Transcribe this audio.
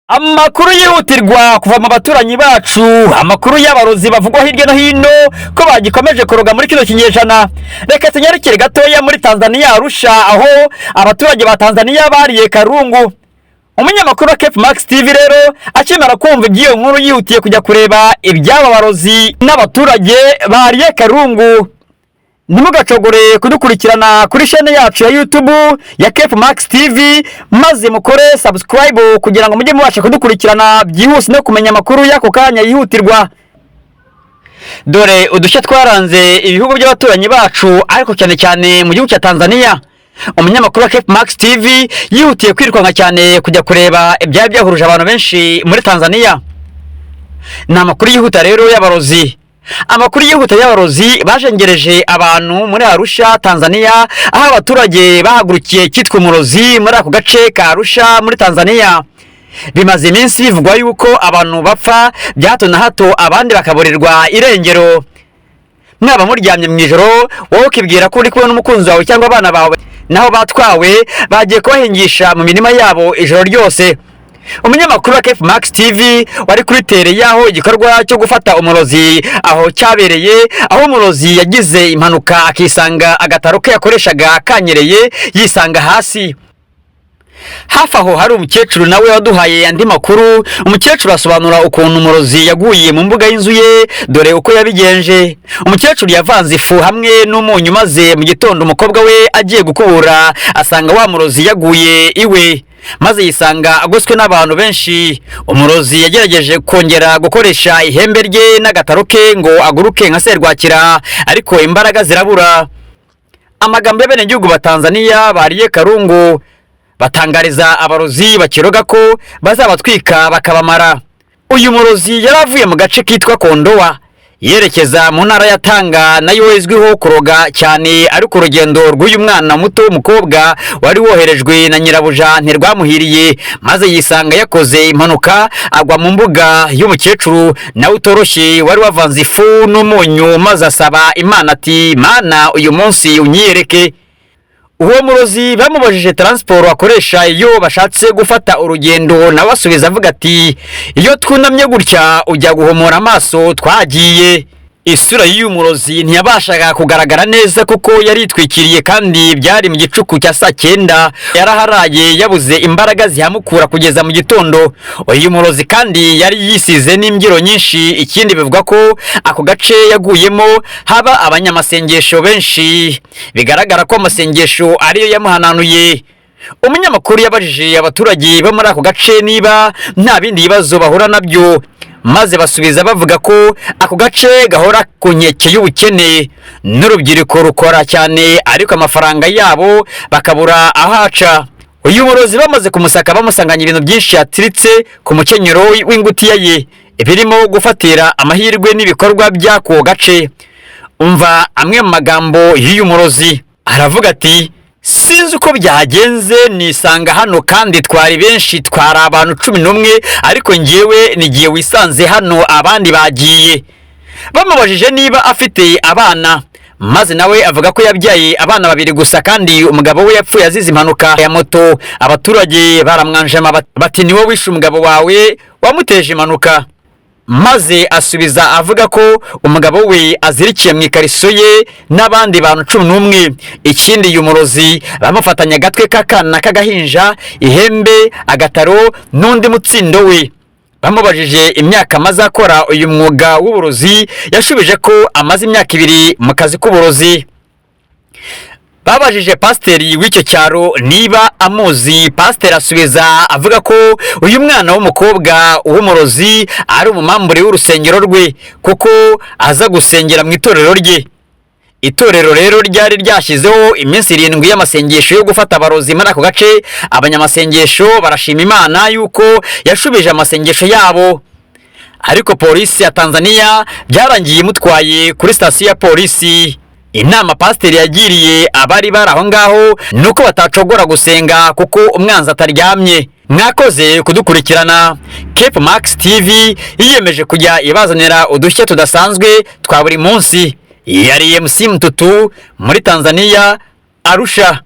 Amakuru yihutirwa kuva mu baturanyi bacu, amakuru y'abarozi bavugwa hirya no hino ko bagikomeje kuroga muri kino kinyejana. Reka tunyarukire gatoya muri Tanzania Arusha, aho abaturage ba Tanzania bariye karungu. Umunyamakuru wa Cape Max TV rero akimara kumva iby'iyo nkuru yihutiye kujya kureba iby'aba barozi n'abaturage bariye karungu. Nimugacogore kudukurikirana kuri channel yacu ya YouTube ya Cape Max TV, maze mukore subscribe kugira ngo mujye mubasha kudukurikirana byihuse no kumenya amakuru y'ako kanya yihutirwa. Dore udushya twaranze ibihugu by'abaturanyi bacu, ariko cyane cyane mu gihugu cya Tanzania. Umunyamakuru wa Cape Max TV yihutiye kwirukanka cyane kujya kureba ibyari byahuruje abantu benshi muri Tanzania. Ni amakuru yihuta rero y'abarozi. Amakuru yihuta y'abarozi bajengereje abantu muri Arusha, Tanzania, aho abaturage bahagurukiye cyitwa Umurozi muri ako gace ka Arusha muri Tanzania. Bimaze iminsi bivugwa yuko abantu bapfa bya hato na hato, abandi bakaburirwa irengero. Mwaba muryamye mu ijoro wowe ukibwira ko uri kubona umukunzi wawe cyangwa abana bawe, naho batwawe bagiye kubahingisha mu mirima yabo ijoro ryose. Umunyamakuru wa Cape Max TV wari kuri tere yaho igikorwa cyo gufata umurozi aho cyabereye, aho umurozi yagize impanuka akisanga agataro ke yakoreshaga kanyereye yisanga hasi. Hafi aho hari umukecuru nawe waduhaye andi makuru. Umukecuru asobanura ukuntu umurozi yaguye mu mbuga y'inzu ye, dore uko yabigenje. Umukecuru yavanze ifu hamwe n'umunyu, maze mu gitondo umukobwa we agiye gukubura asanga wa murozi yaguye iwe, maze yisanga agoswe n'abantu benshi. Umurozi yagerageje kongera gukoresha ihembe rye n'agataro ke ngo aguruke nka serwakira, ariko imbaraga zirabura. Amagambo y'abenegihugu ba Tanzania bariye karungu batangariza abarozi bakiroga ko bazabatwika bakabamara. Uyu murozi yaravuye mu gace kitwa Kondowa yerekeza mu ntara ya Tanga, nayo izwiho kuroga cyane, ariko urugendo rw'uyu mwana muto w'umukobwa wari woherejwe na nyirabuja ntirwamuhiriye, maze yisanga yakoze impanuka agwa mu mbuga y'umukecuru nawe utoroshye wari wavanze ifu n'umunyu, maze asaba Imana ati, Mana uyu munsi unyiyereke. Uwo murozi bamubajije transport akoresha iyo bashatse gufata urugendo, nawe asubiza avuga ati, iyo twunamye gutya ujya guhomora amaso twagiye. Isura y'uyu murozi ntiyabashaga kugaragara neza kuko yari itwikiriye, kandi byari mu gicuku cya saa 9. Yaraharaye yabuze imbaraga zihamukura kugeza mu gitondo. Uyu murozi kandi yari yisize n'imbyiro nyinshi. Ikindi bivuga ko ako gace yaguyemo haba abanyamasengesho benshi, bigaragara ko amasengesho ariyo yamuhananuye. Umunyamakuru yabajije abaturage bo muri ako gace niba nta bindi bibazo bahura nabyo, maze basubiza bavuga ko ako gace gahora ku nkeke y'ubukene, n'urubyiruko rukora cyane ariko amafaranga yabo bakabura ahaca. Uyu murozi bamaze kumusaka bamusanganya ibintu byinshi yatiritse ku mukenyero w'ingutiya ye, birimo gufatira amahirwe n'ibikorwa by'ako gace. Umva amwe mu magambo y'uyu murozi. Aravuga ati, sinzi uko byagenze nisanga hano kandi twari benshi, twari abantu 11, ariko njyewe nigiye wisanze hano abandi bagiye. Bamubajije niba afite abana, maze nawe avuga ko yabyaye abana 2 gusa, kandi umugabo we yapfuye azize impanuka ya moto. Abaturage baramwanjama bati, ni wowe wishe umugabo wawe wamuteje impanuka. Maze asubiza avuga ko umugabo we azirikiye mu ikariso ye n'abandi bantu 11. Ikindi uyu murozi bamufatanya agatwe k'akana k'agahinja, ihembe, agataro n'undi mutsindo we. Bamubajije imyaka amaze akora uyu mwuga w'uburozi, yashubije ko amaze imyaka 2 mu kazi k'uburozi. Babajije pasiteri w'icyo cyaro niba amuzi. Pasiteri asubiza avuga ko uyu mwana w'umukobwa w'umurozi ari umumambure w'urusengero rwe, kuko aza gusengera mu itorero rye. Itorero rero ryari ryashyizeho iminsi 7 y'amasengesho yo gufata abarozi muri ako gace. Abanyamasengesho barashima Imana yuko yashubije amasengesho yabo, ariko polisi ya Tanzania byarangiye imutwaye kuri sitasiyo ya polisi. Inama pasiteri yagiriye abari bari aho ngaho nuko batacogora gusenga kuko umwanzi ataryamye. Mwakoze kudukurikirana. Cape Max TV yiyemeje kujya ibazanira udushya tudasanzwe twa buri munsi. Yari MC Mtutu muri Tanzania, Arusha.